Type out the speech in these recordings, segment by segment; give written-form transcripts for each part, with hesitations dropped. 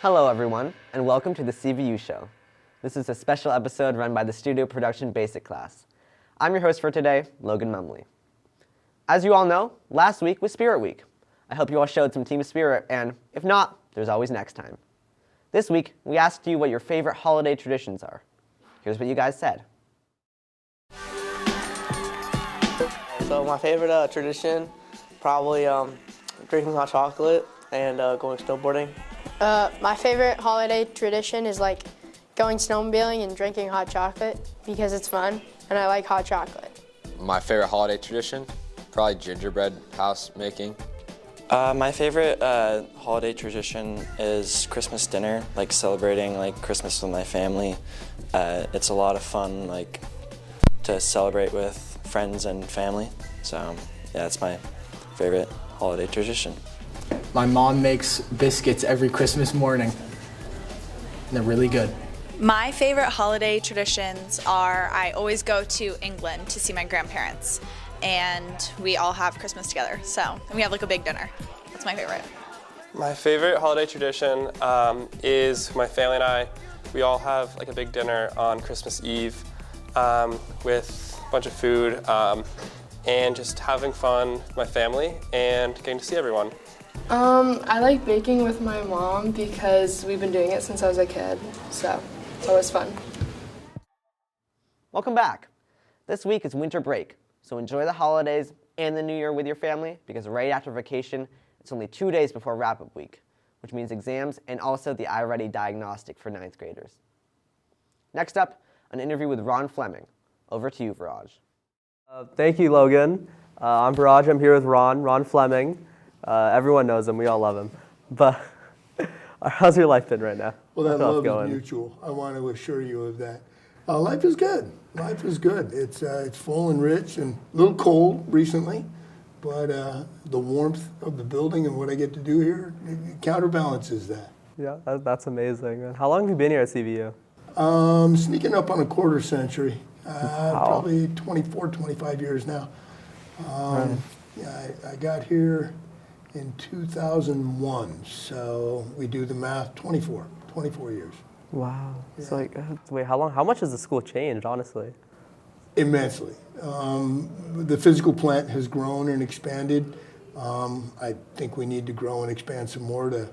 Hello everyone, and welcome to the CVU Show. This is a special episode run by the Studio Production Basic class. I'm your host for today, Logan Mumley. As you all know, last week was Spirit Week. I hope you all showed some team spirit, and if not, there's always next time. This week, we asked you what your favorite holiday traditions are. Here's what you guys said. So my favorite tradition, probably drinking hot chocolate and going snowboarding. My favorite holiday tradition is like going snowmobiling and drinking hot chocolate because it's fun and I like hot chocolate. My favorite holiday tradition, probably gingerbread house making. My favorite holiday tradition is Christmas dinner, like celebrating like Christmas with my family. It's a lot of fun, like to celebrate with friends and family. So yeah, that's my favorite holiday tradition. My mom makes biscuits every Christmas morning, and they're really good. My favorite holiday traditions are I always go to England to see my grandparents, and we all have Christmas together. And we have like a big dinner. That's my favorite. My favorite holiday tradition is my family and I. We all have like a big dinner on Christmas Eve with a bunch of food and just having fun with my family and getting to see everyone. I like baking with my mom because we've been doing it since I was a kid, so it's always fun. Welcome back. This week is winter break, so enjoy the holidays and the new year with your family because right after vacation, it's only 2 days before wrap-up week, which means exams and also the iReady diagnostic for 9th graders. Next up, an interview with Ron Fleming. Over to you, Viraj. Thank you, Logan. I'm Viraj. I'm here with Ron Fleming. Everyone knows him. We all love him. But how's your life been right now? Well, that love is mutual. I want to assure you of that. Life is good. Life is good. It's full and rich and a little cold recently, but the warmth of the building and what I get to do here counterbalances that. Yeah, that's amazing. And how long have you been here at CVU? Sneaking up on a quarter century. Wow. Probably 24, 25 years now. Yeah, I got here in 2001, so we do the math, 24 years. Wow. Yeah. It's like, wait, how much has the school changed, honestly? Immensely. The physical plant has grown and expanded. I think we need to grow and expand some more to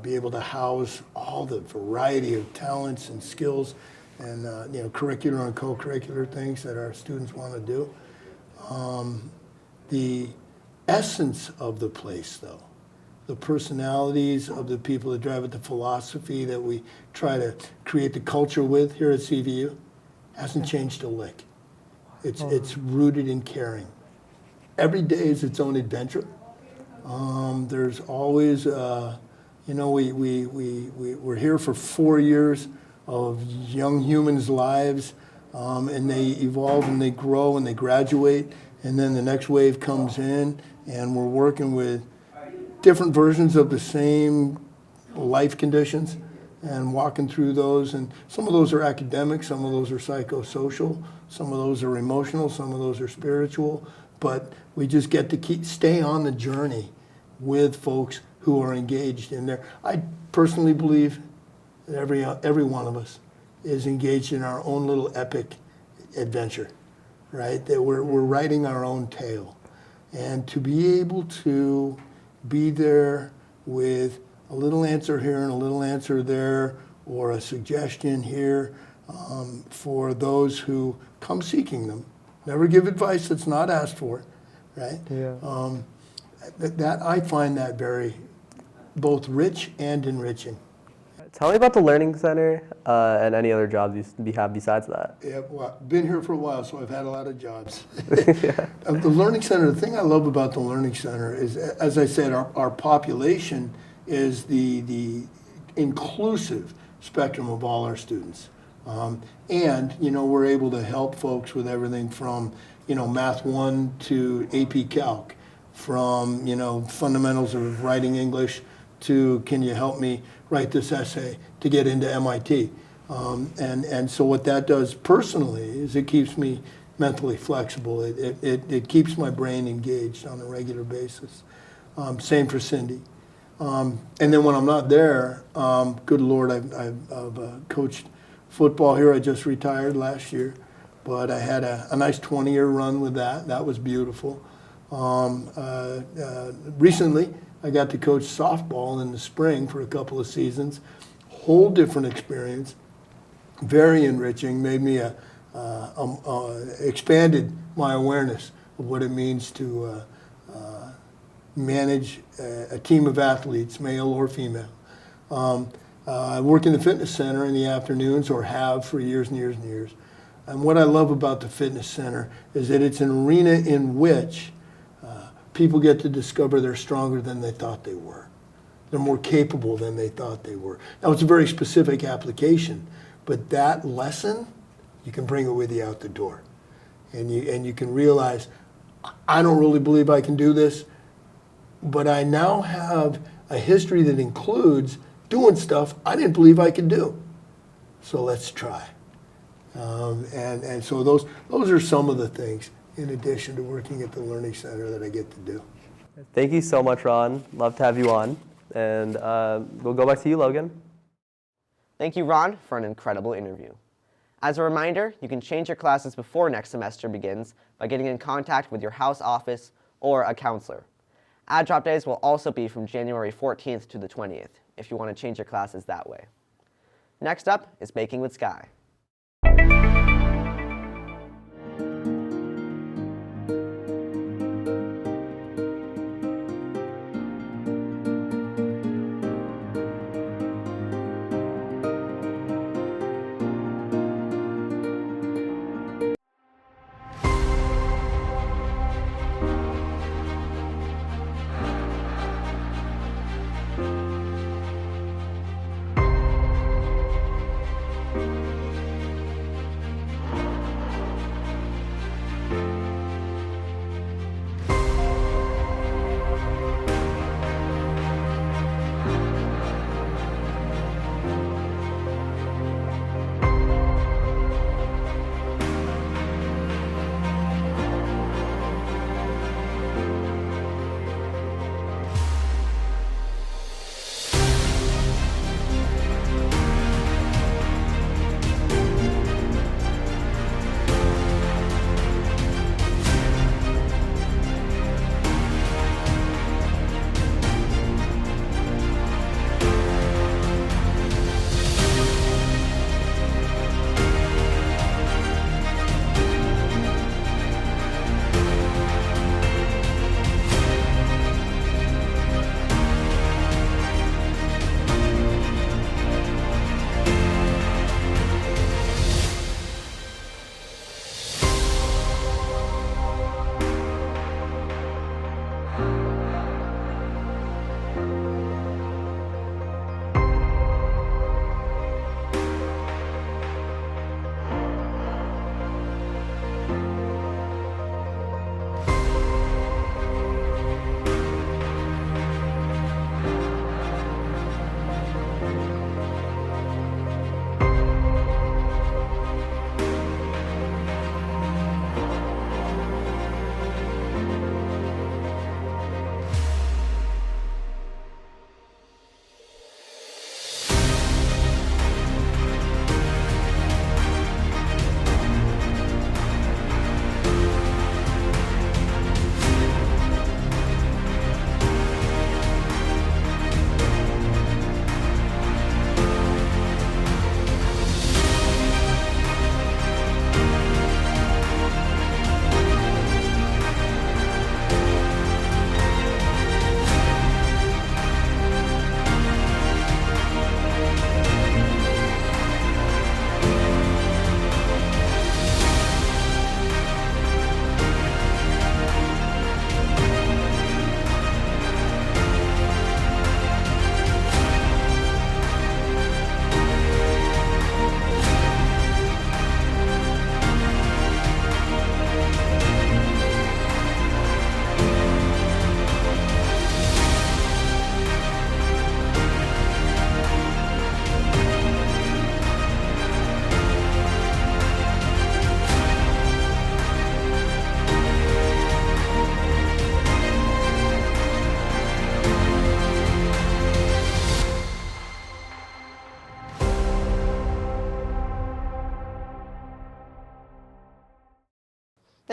be able to house all the variety of talents and skills and curricular and co-curricular things that our students want to do. The essence of the place, though, the personalities of the people that drive it, the philosophy that we try to create the culture with here at CVU, hasn't changed a lick. It's rooted in caring. Every day is its own adventure. There's always, we're here for 4 years of young humans' lives, and they evolve and they grow and they graduate. And then the next wave comes in, and we're working with different versions of the same life conditions and walking through those. And some of those are academic, some of those are psychosocial, some of those are emotional, some of those are spiritual. But we just get to stay on the journey with folks who are engaged in there. I personally believe that every one of us is engaged in our own little epic adventure. Right, that we're writing our own tale. And to be able to be there with a little answer here and a little answer there, or a suggestion here for those who come seeking them. Never give advice that's not asked for, right? Yeah. That I find that very both rich and enriching. Tell me about the Learning Center and any other jobs you have besides that. Yeah, well, I've been here for a while, so I've had a lot of jobs. Yeah. The Learning Center, the thing I love about the Learning Center is, as I said, our population is the inclusive spectrum of all our students. And, we're able to help folks with everything from, Math 1 to AP Calc, from, fundamentals of writing English to can you help me write this essay to get into MIT. And so what that does personally is it keeps me mentally flexible. It keeps my brain engaged on a regular basis. Same for Cindy. And then when I'm not there, good Lord, I've coached football here. I just retired last year, but I had a nice 20-year run with that. That was beautiful. Recently, I got to coach softball in the spring for a couple of seasons. Whole different experience, very enriching. Made me expanded my awareness of what it means to manage a team of athletes, male or female. I work in the fitness center in the afternoons, or have for years and years and years. And what I love about the fitness center is that it's an arena in which people get to discover they're stronger than they thought they were. They're more capable than they thought they were. Now, it's a very specific application, but that lesson, you can bring it with you out the door. And you can realize, I don't really believe I can do this, but I now have a history that includes doing stuff I didn't believe I could do. So let's try. And so those are some of the things, in addition to working at the Learning Center, that I get to do. Thank you so much, Ron. Love to have you on. And we'll go back to you, Logan. Thank you, Ron, for an incredible interview. As a reminder, you can change your classes before next semester begins by getting in contact with your house office or a counselor. Add drop days will also be from January 14th to the 20th, if you want to change your classes that way. Next up is Baking with Sky.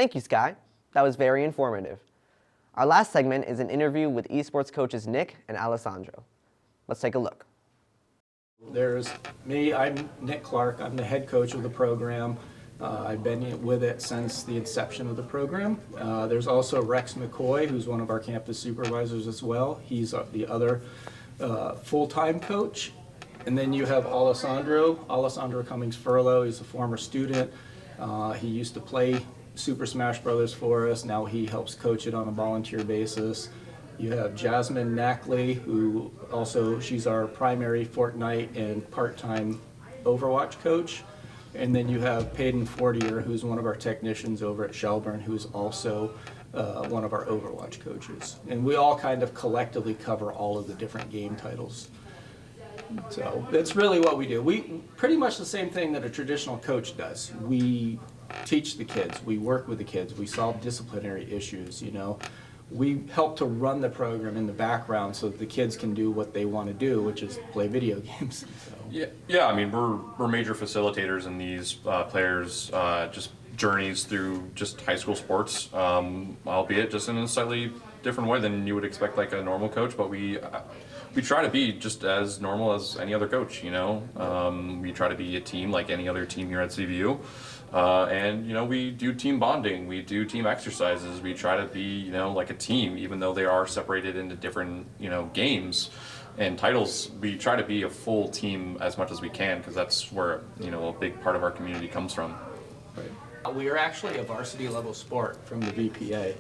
Thank you, Sky. That was very informative. Our last segment is an interview with esports coaches Nick and Alessandro. Let's take a look. There's me, I'm Nick Clark, I'm the head coach of the program. I've been with it since the inception of the program. There's also Rex McCoy, who's one of our campus supervisors as well. He's the other full-time coach. And then you have Alessandro Cummings Furlow. He's a former student. He used to play Super Smash Brothers for us. Now he helps coach it on a volunteer basis. You have Jasmine Knackley, who also, she's our primary Fortnite and part-time Overwatch coach. And then you have Peyton Fortier, who's one of our technicians over at Shelburne, who's also one of our Overwatch coaches. And we all kind of collectively cover all of the different game titles. So that's really what we do. We pretty much the same thing that a traditional coach does. We teach the kids, we work with the kids, we solve disciplinary issues, you know. We help to run the program in the background so that the kids can do what they want to do, which is play video games. So. Yeah. I mean, we're major facilitators in these players' just journeys through just high school sports, albeit just in a slightly different way than you would expect like a normal coach. But we try to be just as normal as any other coach. You know, we try to be a team like any other team here at CVU. And you know, we do team bonding, we do team exercises, we try to be, you know, like a team, even though they are separated into different, you know, games and titles. We try to be a full team as much as we can, because that's where, you know, a big part of our community comes from. Right. We are actually a varsity level sport from the VPA.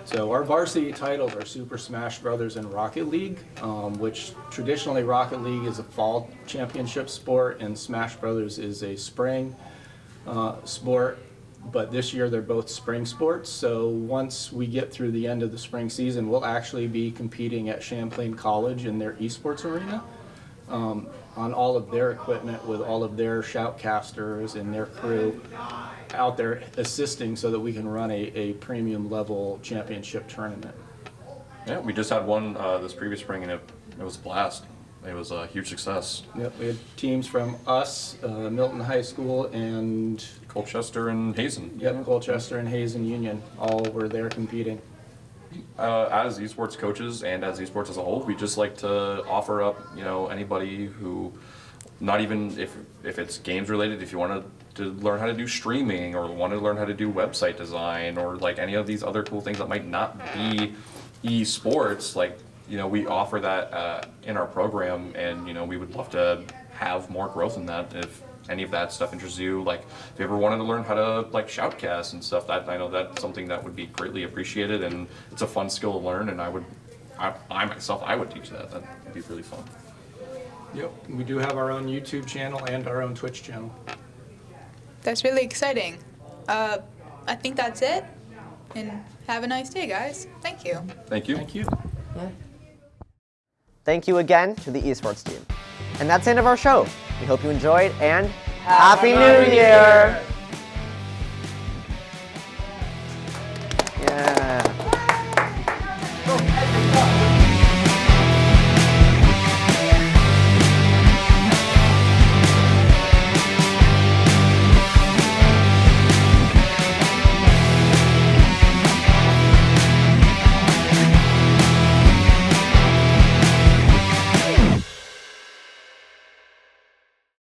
So our varsity titles are Super Smash Brothers and Rocket League, which traditionally Rocket League is a fall championship sport and Smash Brothers is a spring sport, but this year they're both spring sports. So once we get through the end of the spring season, we'll actually be competing at Champlain College in their esports arena on all of their equipment with all of their shoutcasters and their crew out there assisting so that we can run a premium level championship tournament. Yeah, we just had one this previous spring and it was a blast. It was a huge success. Yep, we had teams from us, Milton High School, and Colchester and Hazen. Yep, Colchester and Hazen Union all were there competing. As esports coaches and as esports as a whole, we just like to offer up, you know, anybody who, not even if it's games related, if you want to learn how to do streaming or want to learn how to do website design or like any of these other cool things that might not be esports, like, you know, we offer that in our program, and you know, we would love to have more growth in that. If any of that stuff interests you, like if you ever wanted to learn how to like shoutcast and stuff, that I know that's something that would be greatly appreciated, and it's a fun skill to learn. And I myself would teach that. That'd be really fun. Yep, we do have our own YouTube channel and our own Twitch channel. That's really exciting. I think that's it. And have a nice day, guys. Thank you. Thank you. Thank you. Yeah. Thank you again to the esports team. And that's the end of our show. We hope you enjoyed, and Happy New Year!